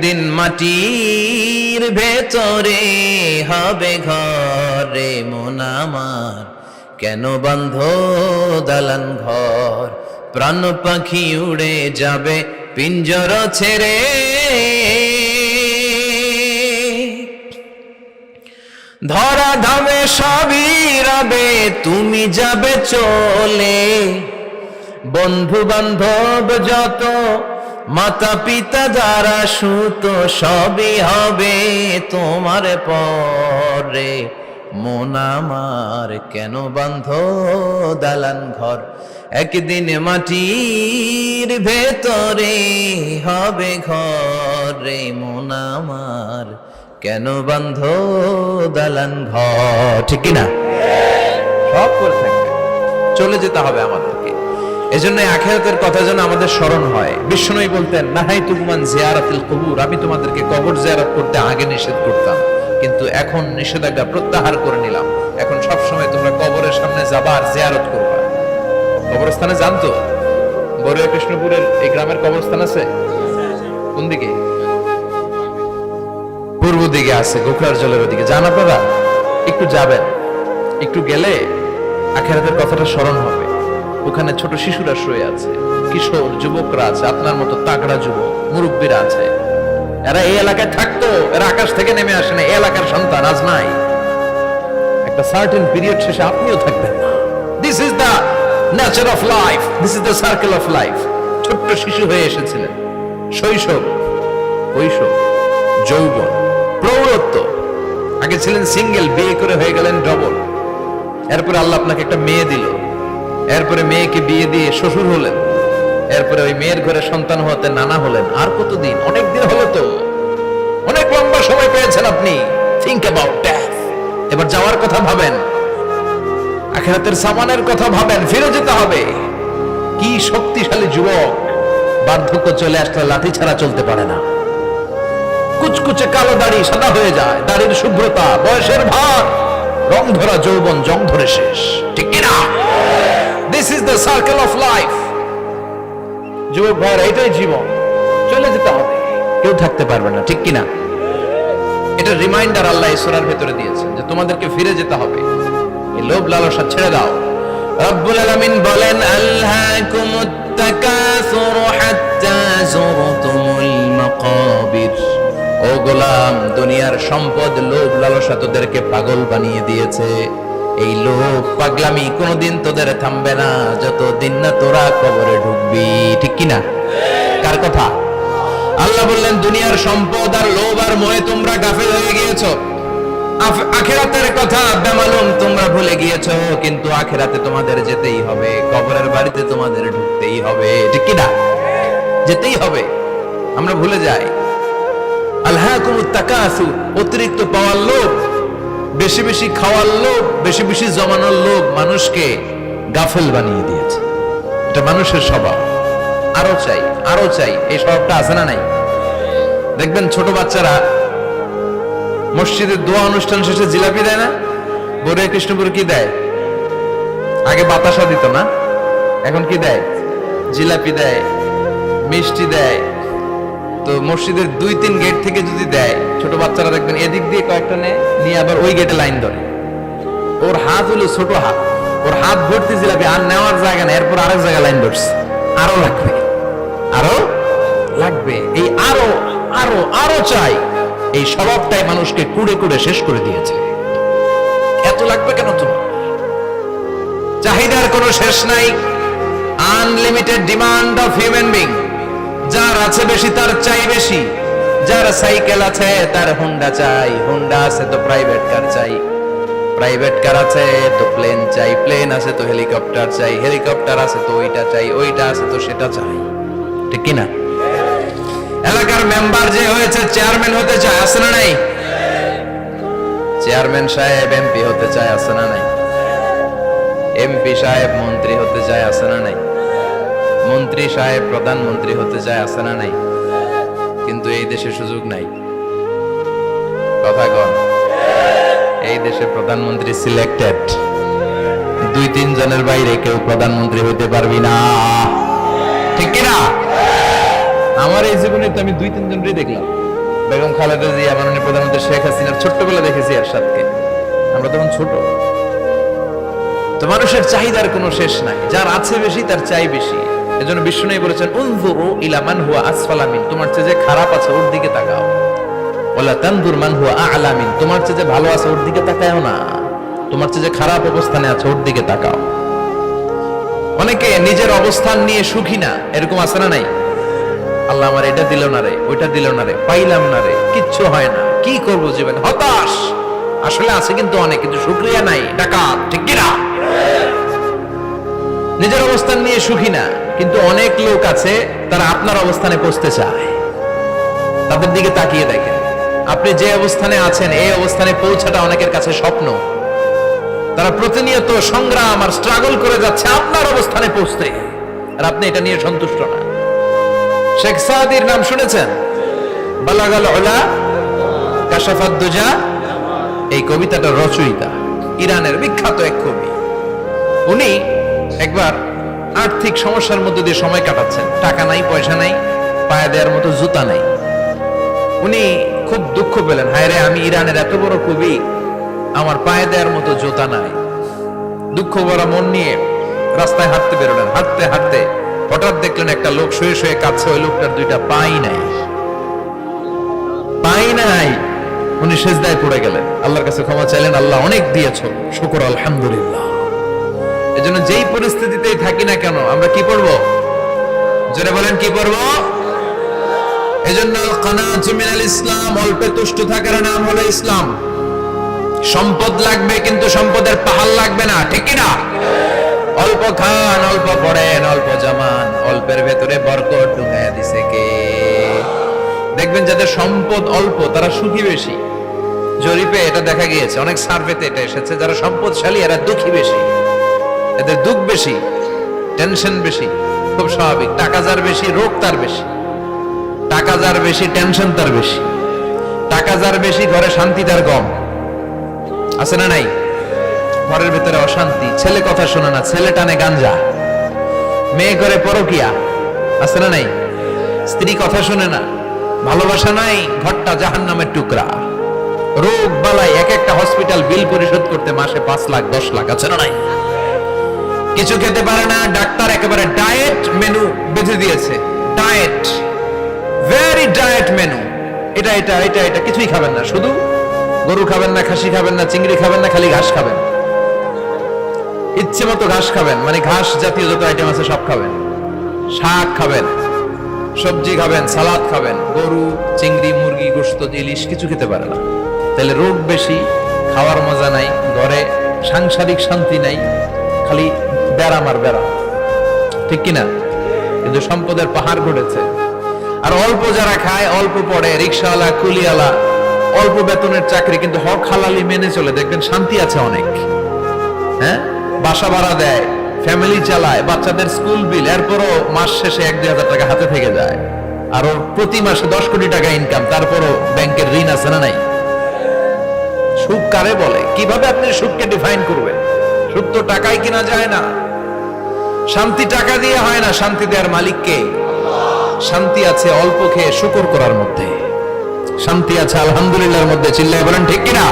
একদিন মাটির ভেতরে হবে ঘর রে মন আমার, কেন বন্ধ দালান ঘর? প্রাণ পাখি উড়ে যাবে পিঞ্জর ছেড়ে, ধরা ধামে সবই রবে তুমি যাবে চলে। বন্ধু বান্ধব যত, মাতা পিতা যারা সুত, সবই হবে তোমার পরে মন আমার, কেন বন্ধ দালান ঘর? একদিন মাটির ভেতরে হবে ঘর রে মন আমার, কেন বন্ধ দালান ঘর? ঠিক কিনা? সব করে থাকবে, চলে যেতে হবে আমাদেরকে। এজন্য আখিরাতের কথা যেন আমাদের স্মরণ হয়। বিষ্ণুই বলতেন, নাহাইতুকুমান জিয়ারাতিল কুবুর, আমি তোমাদেরকে কবর জিয়ারত করতে আগে নিষেধ করতাম, কিন্তু এখন নিষেধাজ্ঞা প্রত্যাহার করে নিলাম। এখন সব সময় তোমরা কবরের সামনে যাবা আর জিয়ারত করবা। কবরস্থানে জানতো বড়ুয়া কৃষ্ণপুরের এই গ্রামের কবরস্থান আছে কোন দিকে? পূর্ব দিকে আছে, গোখলার জলের ওদিকে। যান আপনারা, একটু যাবেন, একটু গেলে আখিরাতের কথাটা স্মরণ হবে। ওখানে ছোট শিশুরা শুয়ে আছে, কিশোর যুবকরা আছে, আপনার মতো তাগড়া যুবক, মুরব্বীরা আছে। এরা এই এলাকায় থাকতো, এরা আকাশ থেকে নেমে আসে না, এই এলাকার সন্তান আজ নাই। একটা সার্টেন পিরিয়ড শেষে আপনিও থাকবেন না। This is the nature of life, this is the circle of life. ছোট্ট শিশু হয়ে এসেছিলেন, শৈশব, কৈশোর, যৌবন, প্রৌঢ়ত্ব। আগে ছিলেন সিঙ্গেল, বিয়ে করে হয়ে গেলেন ডবল। এরপরে আল্লাহ আপনাকে একটা মেয়ে দিল, এরপরে মেয়েকে বিয়ে দিয়ে শ্বশুর হলেন, এরপরে ওই মেয়ের ঘরে সন্তান হতে নানা হলেন। আর কতদিন? অনেক দিন হলো তো, অনেক লম্বা সময় পেয়েছেন আপনি। Think about death. এবার যাওয়ার কথা ভাবেন, আখিরাতের সামানের কথা ভাবেন, ফিরে যেতে হবে। কি শক্তিশালী যুবক, বার্ধক্য চলে আসলে লাঠি ছাড়া চলতে পারে না। কুচকুচে কালো দাড়ি সাদা হয়ে যায়, দাড়ির শুভ্রতা, বয়সের ভার, রং ধরা যৌবন জং ধরে শেষ। ঠিক কিনা? This is the circle of life. যুবক ভাইয়ের এটাই জীবন, চলে যেতে হবে, কেউ থাকতে পারবে না। ঠিক কিনা? এটা রিমাইন্ডার আল্লাহ এই সূরার ভিতরে দিয়েছেন যে তোমাদেরকে ফিরে যেতে হবে। এই লোভ লালসা ছেড়ে দাও। রব্বুল আলামিন বলেন, আলহাকুমুত তাকাসুর হাত্তা যুরতুমুল মাকাবির। ও গোলাম, দুনিয়ার সম্পদ, লোভ লালসা তোদেরকে পাগল বানিয়ে দিয়েছে। এই লোভ পাগলামি কোনোদিন তোদের থামবে না যতদিন না তোরা কবরে ঢুকবি। ঠিক কিনা? কার কথা? আল্লাহ বললেন, দুনিয়ার সম্পদ আর লোভ আর মোহে তোমরা গাফেল হয়ে গিয়েছো। আখিরাতের কথা বেমালুম তোমরা ভুলে গিয়েছো। কিন্তু আখিরাতে তোমাদের যেতেই হবে, কবরের বাড়িতে তোমাদের ঢুকতেই হবে। ঠিক কিনা? যেতেই হবে। আমরা ভুলে যাই। আলহাকুমুত তাকাসুর, অতিরিক্ত পাওয়ার লোভ, বেশি বেশি খাওয়ার লোভ, বেশি বেশি জমানোর লোভ মানুষকে গাফেল বানিয়ে দিয়েছে। এটা মানুষের স্বভাব। আরো চাই, আরো চাই, এই স্বভাবটা আছে না নাই? দেখবেন ছোট বাচ্চারা মসজিদের দোয়া অনুষ্ঠান শেষে জিলাপি দেয় না? বড়ুয়া কৃষ্ণপুর কি দেয়? আগে বাতাসা দিত না, এখন কি দেয়? জিলাপি দেয়, মিষ্টি দেয়। তো মসজিদের 2-3 গেট থেকে যদি দেয়, ছোট বাচ্চারা দেখবেন এদিক দিয়ে কয়েকটা নিয়ে আবার ওই গেটে লাইন ধরে। ওর হাত হলো ছোট হাত, ওর হাত ভর্তি জিলাপি, আর নেওয়ার জায়গা না, এরপর আরেক জায়গায় লাইন ধরছে। আরো লাগবে, আরো লাগবে, এই আরো আরো আরো চাই। এই স্বভাবটাই মানুষকে কুড়ে কুড়ে শেষ করে দিয়েছে। এত লাগবে কেন তোমার? চাহিদার কোনো শেষ নাই। Unlimited demand of human being. যার আছে বেশি তার চাই বেশি। যার সাইকেল আছে তার হুন্ডা চাই, হুন্ডা আছে তো প্রাইভেট কার চাই, প্রাইভেট কার আছে তো প্লেন চাই, প্লেন আছে তো হেলিকপ্টার চাই, হেলিকপ্টার আছে তো ওইটা চাই, ওইটা আছে তো সেটা চাই। ঠিক কিনা? এলাকার মেম্বার যে হয়েছে চেয়ারম্যান হতে চায়, আছে না নাই? চেয়ারম্যান সাহেব এমপি হতে চায়, আছে না নাই? এমপি সাহেব মন্ত্রী হতে চায়, আছে না নাই? মন্ত্রী সাহেব প্রধানমন্ত্রী হতে চায়, আছে না নাই? কিন্তু এই দেশে সুযোগ নাই। কথা কন। এই দেশে প্রধানমন্ত্রী সিলেক্টেড। 2-3 জনের বাইরে কেউ প্রধানমন্ত্রী হইতে পারবি না। ঠিক কিনা? আমার এই জীবনে তো আমি 2-3 জনই দেখলাম। বেগম খালেদা জিয়া, মাননীয় প্রধানমন্ত্রী শেখ হাসিনার ছোট্টবেলা দেখেছি এরশাদকে, আমরা তখন ছোট। তো মানুষের চাহিদার কোনো শেষ নাই, যার আছে বেশি তার চাই বেশি। এজন্য বিষ্ণু বলেছেন উনজুরু ইলা মান হুয়া আসফালা মিন, তোমার চেয়ে যে খারাপ আছে ওর দিকে তাকাও। ওয়ালা তানজুর মান হুয়া আ'লা মিন, তোমার চেয়ে যে ভালো আছে ওর দিকে তাকাও না, তোমার চেয়ে যে খারাপ অবস্থানে আছে ওর দিকে তাকাও। অনেকে নিজের অবস্থান নিয়ে সুখী না, এরকম আছে না নাই? আল্লাহ আমার এটা দিল না রে, ওইটা দিল না রে, পাইলাম না রে, কিচ্ছু হয় না, কি করবো জীবনে, হতাশ। আসলে আছে কিন্তু অনেক, কিন্তু শুকরিয়া নাই, ডাকাত, ঠিক কিনা? নিজের অবস্থান নিয়ে সুখী না, কিন্তু অনেক লোক আছে তারা আপনার অবস্থানে পৌঁছতে চায়। তাদের দিকে তাকিয়ে দেখেন, আপনি যে অবস্থানে আছেন এই অবস্থানে পৌঁছাটা অনেকের কাছে স্বপ্ন। তারা প্রতিনিয়ত সংগ্রাম আর স্ট্রাগল করে যাচ্ছে আপনার অবস্থানে পৌঁছতে, আর আপনি এটা নিয়ে সন্তুষ্ট না। শেখ সাদির নাম শুনেছেন? বালাগাল উলা কাশাফাদ দুজা, এই কবিতাটা রচয়িতা ইরানের বিখ্যাত এক কবি। উনি একবার আর্থিক সমস্যার মধ্যে দিয়ে সময় কাটাচ্ছেন, টাকা নাই, পয়সা নাই, পায়ে দেওয়ার মতো জুতা নাই। উনি খুব দুঃখ পেলেন, হায় রে, আমি ইরানের এত বড় কবি, আমার পায়ে দেওয়ার মতো জুতা নাই। দুঃখ ভরা মন নিয়ে রাস্তায় হাঁটতে বেরোলেন। হাঁটতে হাঁটতে হঠাৎ দেখলেন একটা লোক শুয়ে শুয়ে কাঁদছে, ওই লোকটার দুইটা পাই নাই, পাই নাই। উনি সেজদায় পড়ে গেলেন, আল্লাহর কাছে ক্ষমা চাইলেন, আল্লাহ অনেক দিয়েছো, শুকর আলহামদুলিল্লাহ। এজন্য যেই পরিস্থিতিতেই থাকি না কেন আমরা কি পড়বো? জোরে বলেন, কি পড়বো? এজন্য কানাতু মিনাল ইসলাম, অল্পে তুষ্ট থাকার নাম হলো ইসলাম। সম্পদ লাগবে কিন্তু সম্পদের পাহাড় লাগবে না, ঠিক কি না? অল্প খান, অল্প পড়েন, অল্প জমান, অল্পের ভেতরে বরকত ঢুকাইয়া দিছে কে? দেখবেন যাদের সম্পদ অল্প তারা সুখী বেশি। জরিপে এটা দেখা গিয়েছে, অনেক সার্ভেতে এটা এসেছে, যারা সম্পদশালী এরা দুঃখী বেশি, এদের দুঃখ বেশি, টেনশন বেশি। খুব স্বাভাবিক, টাকা যার বেশি রোগ তার বেশি, টাকা যার বেশি টেনশন তার বেশি, টাকা যার বেশি ঘরে শান্তি তার কম। আছে না নাই? ঘরের ভিতরে অশান্তি, ছেলে কথা শোনে না, ছেলে টানে গাঞ্জা, মেয়ে করে পরকিয়া, আছে না নাই? স্ত্রী কথা শোনে না, ভালোবাসা নাই, ঘরটা জাহান্নামের টুকরা। রোগ বালাই, এক একটা হসপিটাল বিল পরিশোধ করতে মাসে 5 লাখ 10 লাখ, আছে না নাই? কিছু খেতে পারে না, ডাক্তার একেবারে ডায়েট মেনু বেঁধে দিয়েছে, ডায়েট, ভেরি ডায়েট মেনু, এটা এটা এটা এটা কিছুই খাবেন না, শুধু গরু খাবেন না, খাসি খাবেন না, চিংড়ি খাবেন না, খালি ঘাস খাবেন, ইচ্ছে মতো ঘাস খাবেন, মানে ঘাস জাতীয় যত আইটেম আছে সব খাবেন, শাক খাবেন, সবজি খাবেন, সালাদ খাবেন, গরু, চিংড়ি, মুরগি, গোশত, ইলিশ কিছু খেতে পারে না। তাহলে রোগ বেশি, খাওয়ার মজা নাই, ঘরে সাংসারিক শান্তি নাই, খালি ব্যারাম আর ব্যারাম, ঠিক কিনা? কিন্তু সম্পদের পাহাড় ঘটেছে। আর অল্প যারা খায়, অল্প পড়ে, রিক্সাওয়ালা, কুলিওয়ালা, অল্প বেতনের চাকরি, কিন্তু হক হালালি মেনে চলে, দেখবেন শান্তি আছে অনেক। হ্যাঁ, বাসা ভাড়া দেয়, ফ্যামিলি চালায়, বাচ্চাদের স্কুল বিল, এরপরও মাস শেষে 1-2 হাজার টাকা হাতে থেকে যায়। আর ওর প্রতি মাসে 10 কোটি টাকা ইনকাম, তারপরও ব্যাংকের ঋণ আছে না নাই? সুখ কারে বলে? কিভাবে আপনি সুখকে ডিফাইন করবেন? সুখ তো টাকায় কিনা যায় না, শান্তি টাকা দিয়ে হয় না, শান্তি দেওয়ার মালিক কে? শান্তি আছে অল্প খেয়ে শুকর করার মধ্যে, শান্তি আছে আলহামদুলিল্লাহর মধ্যে, চিল্লায় বলেন ঠিক কিনা?